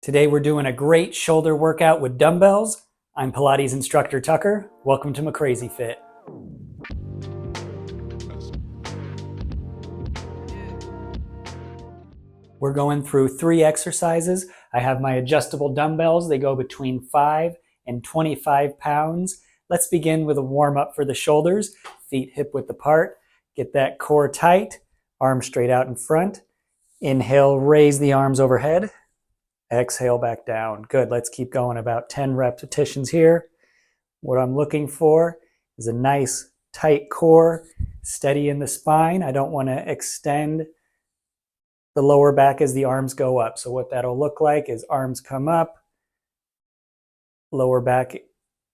Today we're doing a great shoulder workout with dumbbells. I'm Pilates instructor Tucker. Welcome to McCrazy Fit. We're going through 3 exercises. I have my adjustable dumbbells. They go between 5 and 25 pounds. Let's begin with a warm up for the shoulders. Feet hip width apart. Get that core tight. Arms straight out in front. Inhale, raise the arms overhead. Exhale back down. Good. Let's keep going. About 10 repetitions here. What I'm looking for is a nice tight core, steady in the spine. I don't want to extend the lower back as the arms go up. So what that'll look like is arms come up, lower back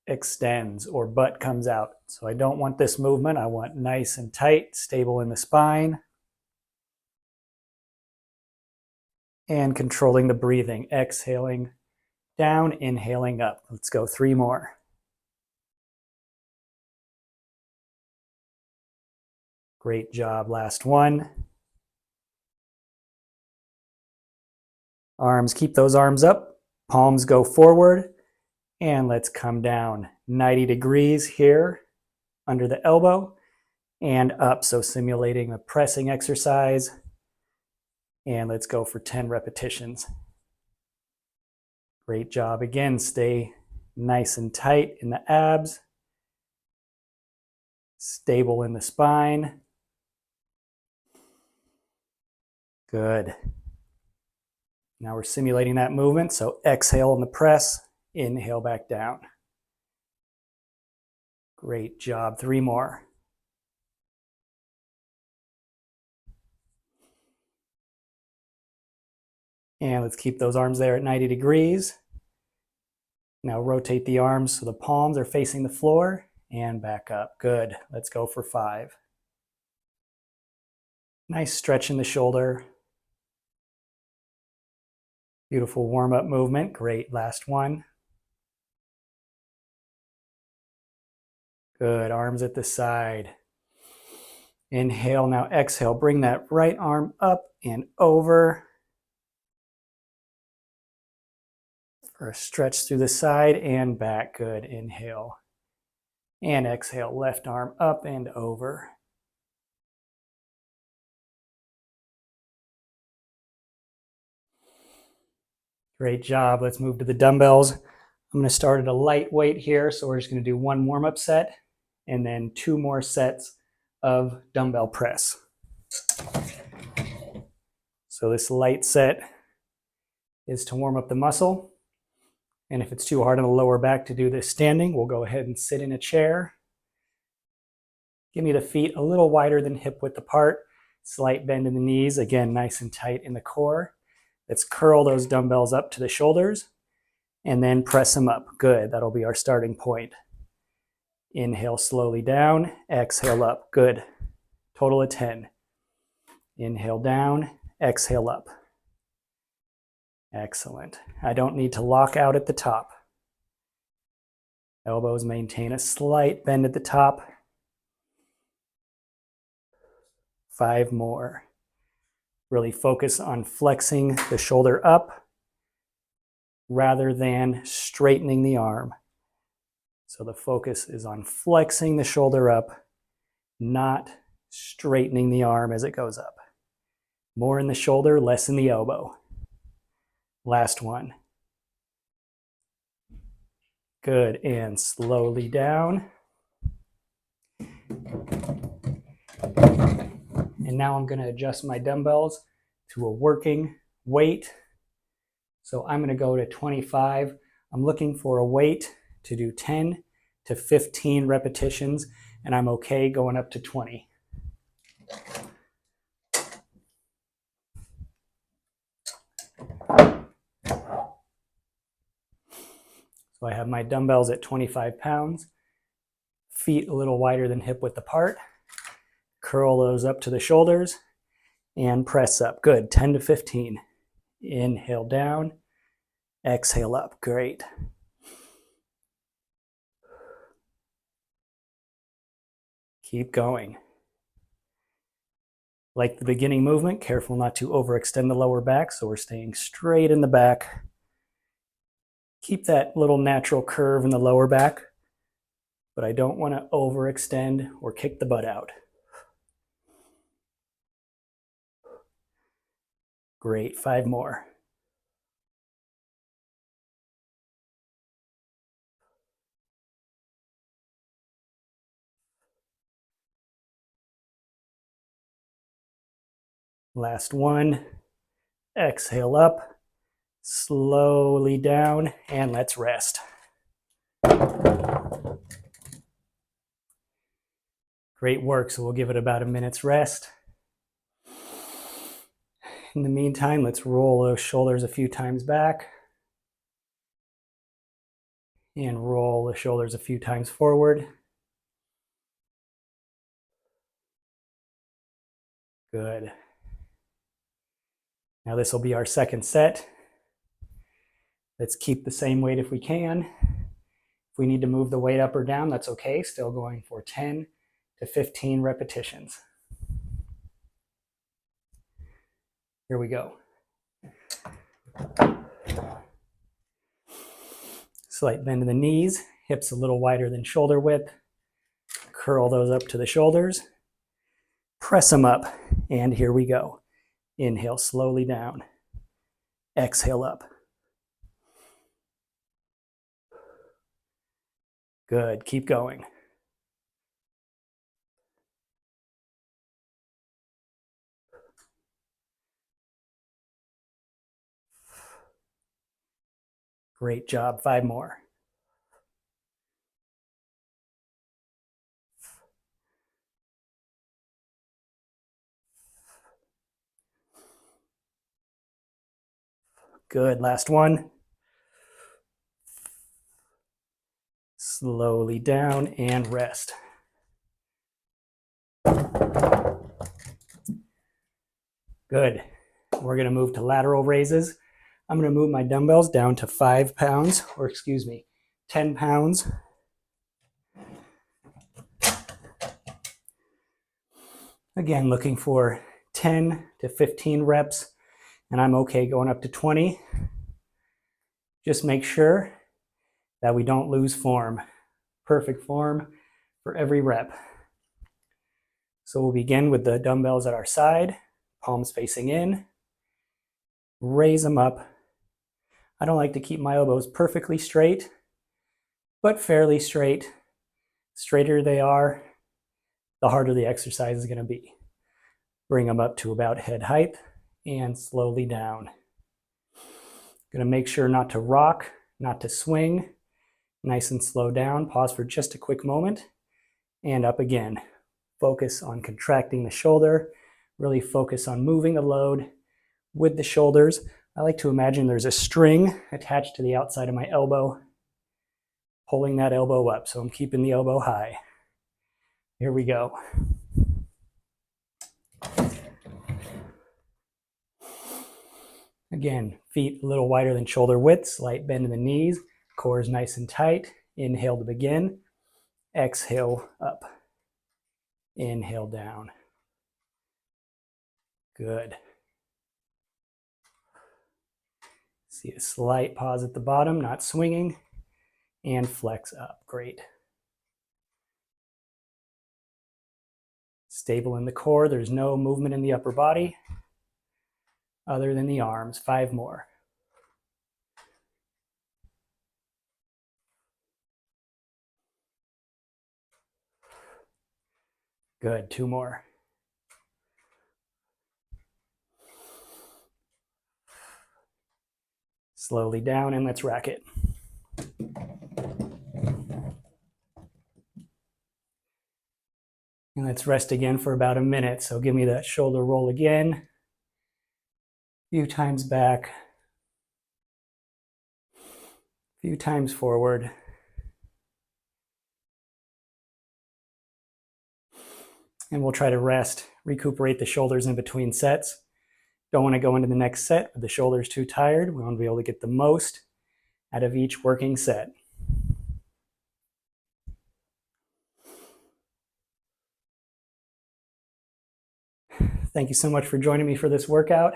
extends or butt comes out. So I don't want this movement. I want nice and tight, stable in the spine. And controlling the breathing, exhaling down, inhaling up. Let's go 3 more. Great job, last one. Arms, keep those arms up, palms go forward, and let's come down 90 degrees here under the elbow and up, so simulating a pressing exercise. And let's go for 10 repetitions. Great job. Again, stay nice and tight in the abs, stable in the spine. Good. Now we're simulating that movement, so exhale on the press, inhale back down. Great job. 3 more. And let's keep those arms there at 90 degrees. Now rotate the arms so the palms are facing the floor and back up. Good. Let's go for 5. Nice stretch in the shoulder. Beautiful warm-up movement. Great. Last one. Good. Arms at the side. Inhale. Now exhale. Bring that right arm up and over. For a stretch through the side and back. Good. Inhale. And exhale. Left arm up and over. Great job. Let's move to the dumbbells. I'm going to start at a light weight here. So we're just going to do 1 warm-up set and then 2 more sets of dumbbell press. So this light set is to warm up the muscle. And if it's too hard on the lower back to do this standing, we'll go ahead and sit in a chair. Give me the feet a little wider than hip width apart. Slight bend in the knees. Again, nice and tight in the core. Let's curl those dumbbells up to the shoulders and then press them up. Good. That'll be our starting point. Inhale slowly down. Exhale up. Good. Total of 10. Inhale down. Exhale up. Excellent. I don't need to lock out at the top. Elbows maintain a slight bend at the top. 5 more. Really focus on flexing the shoulder up rather than straightening the arm. So the focus is on flexing the shoulder up, not straightening the arm as it goes up. More in the shoulder, less in the elbow. Last one. Good, and slowly down. And now I'm going to adjust my dumbbells to a working weight. So I'm going to go to 25. I'm looking for a weight to do 10 to 15 repetitions, and I'm okay going up to 20. So I have my dumbbells at 25 pounds, feet a little wider than hip width apart. Curl those up to the shoulders and press up. Good. 10 to 15. Inhale down. Exhale up. Great. Keep going. Like the beginning movement, careful not to overextend the lower back, so we're staying straight in the back. Keep that little natural curve in the lower back, but I don't want to overextend or kick the butt out. Great, 5 more. Last one. Exhale up, slowly down, and let's rest. Great work, so we'll give it about a minute's rest. In the meantime, let's roll those shoulders a few times back and roll the shoulders a few times forward. Good. Now this will be our second set. Let's keep the same weight if we can. If we need to move the weight up or down, that's okay. Still going for 10 to 15 repetitions. Here we go. Slight bend in the knees, hips a little wider than shoulder width. Curl those up to the shoulders. Press them up, and here we go. Inhale slowly down. Exhale up. Good, keep going. Great job, 5 more. Good, last one. Slowly down and rest. Good. We're going to move to lateral raises. I'm going to move my dumbbells down to 5 pounds, or excuse me, 10 pounds. Again, looking for 10 to 15 reps, and I'm okay going up to 20. Just make sure that we don't lose form. Perfect form for every rep. So we'll begin with the dumbbells at our side, palms facing in. Raise them up. I don't like to keep my elbows perfectly straight, but fairly straight. Straighter they are, the harder the exercise is going to be. Bring them up to about head height and slowly down. Going to make sure not to rock, not to swing. Nice and slow down. Pause for just a quick moment and up again. Focus on contracting the shoulder. Really focus on moving the load with the shoulders. I like to imagine there's a string attached to the outside of my elbow, pulling that elbow up. So I'm keeping the elbow high. Here we go. Again, feet a little wider than shoulder width, slight bend in the knees, core is nice and tight. Inhale to begin. Exhale up. Inhale down. Good. See a slight pause at the bottom, not swinging, and flex up. Great. Stable in the core. There's no movement in the upper body other than the arms. 5 more. Good. 2 more. Slowly down, and let's rack it. And let's rest again for about a minute. So give me that shoulder roll again. A few times back. A few times forward. And we'll try to rest, recuperate the shoulders in between sets. Don't want to go into the next set with the shoulders too tired. We want to be able to get the most out of each working set. Thank you so much for joining me for this workout.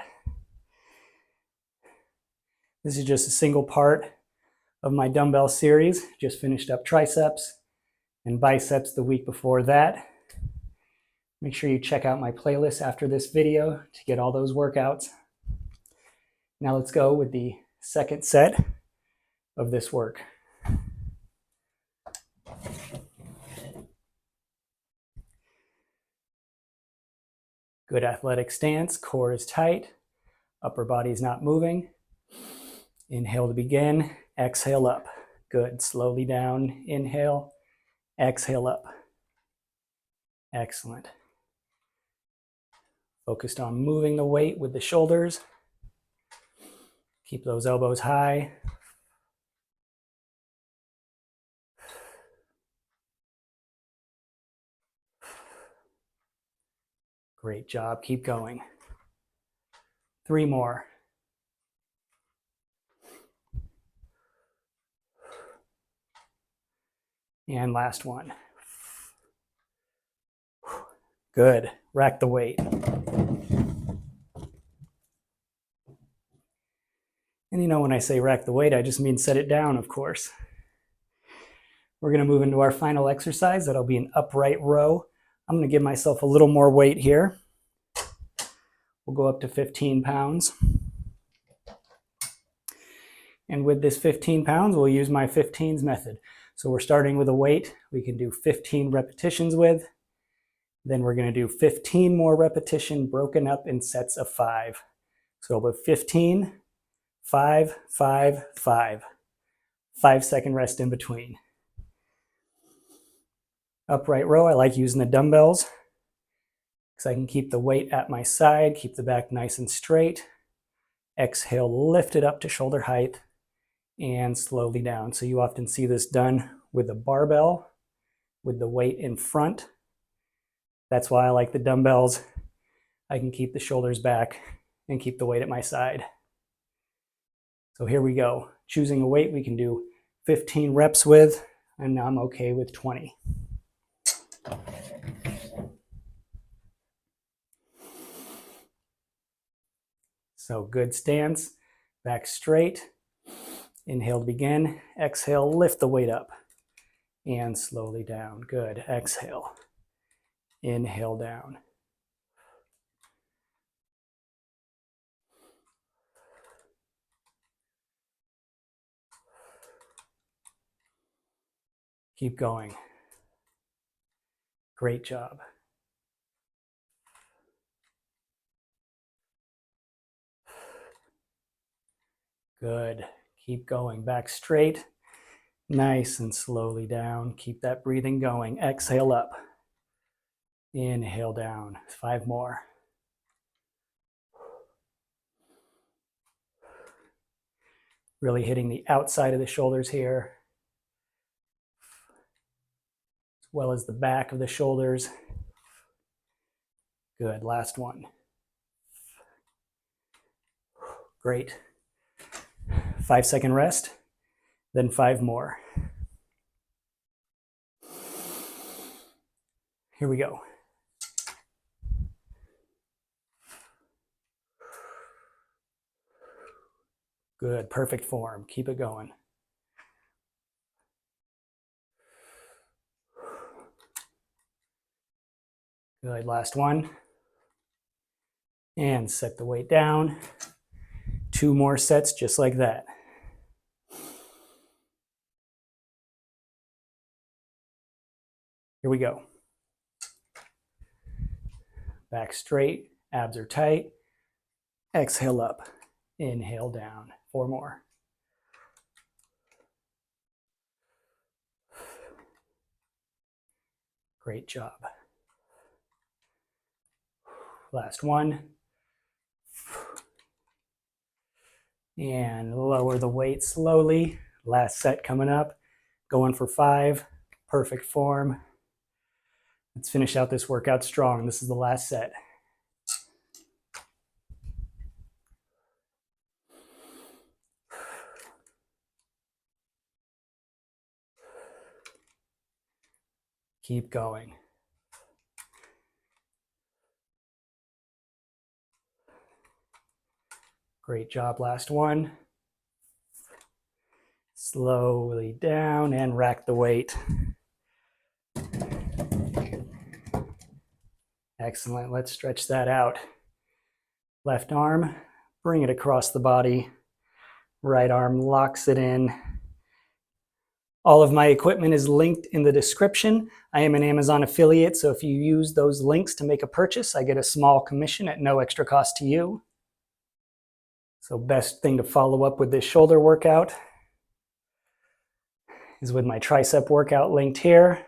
This is just a single part of my dumbbell series. Just finished up triceps and biceps the week before that. Make sure you check out my playlist after this video to get all those workouts. Now let's go with the second set of this work. Good athletic stance, core is tight, upper body is not moving. Inhale to begin, exhale up. Good, slowly down, inhale, exhale up. Excellent. Focused on moving the weight with the shoulders. Keep those elbows high. Great job, keep going. 3 more. And last one. Good, rack the weight. And you know, when I say rack the weight, I just mean set it down, of course. We're going to move into our final exercise. That'll be an upright row. I'm going to give myself a little more weight here. We'll go up to 15 pounds. And with this 15 pounds, we'll use my 15s method. So we're starting with a weight we can do 15 repetitions with. Then we're going to do 15 more repetition broken up in sets of 5. So we'll do 15, 5, 5, 5. 5-second rest in between. Upright row, I like using the dumbbells because I can keep the weight at my side, keep the back nice and straight. Exhale, lift it up to shoulder height and slowly down. So you often see this done with a barbell, with the weight in front. That's why I like the dumbbells. I can keep the shoulders back and keep the weight at my side. So here we go. Choosing a weight we can do 15 reps with, and I'm okay with 20. So good stance, back straight. Inhale to begin. Exhale, lift the weight up and slowly down. Good. Exhale. Inhale down. Keep going. Great job. Good. Keep going. Back straight. Nice and slowly down. Keep that breathing going. Exhale up. Inhale down. 5 more. Really hitting the outside of the shoulders here, as well as the back of the shoulders. Good. Last one. Great. 5-second rest, then 5 more. Here we go. Good, perfect form. Keep it going. Good, last one. And set the weight down. 2 more sets just like that. Here we go. Back straight, abs are tight. Exhale up, inhale down. 4 more. Great job. Last one. And lower the weight slowly. Last set coming up. Going for 5. Perfect form. Let's finish out this workout strong. This is the last set. Keep going. Great job, last one. Slowly down and rack the weight. Excellent. Let's stretch that out. Left arm, bring it across the body. Right arm locks it in. All of my equipment is linked in the description. I am an Amazon affiliate, so if you use those links to make a purchase, I get a small commission at no extra cost to you. So best thing to follow up with this shoulder workout is with my tricep workout linked here.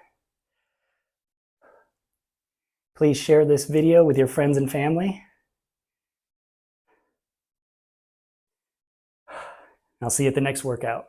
Please share this video with your friends and family. I'll see you at the next workout.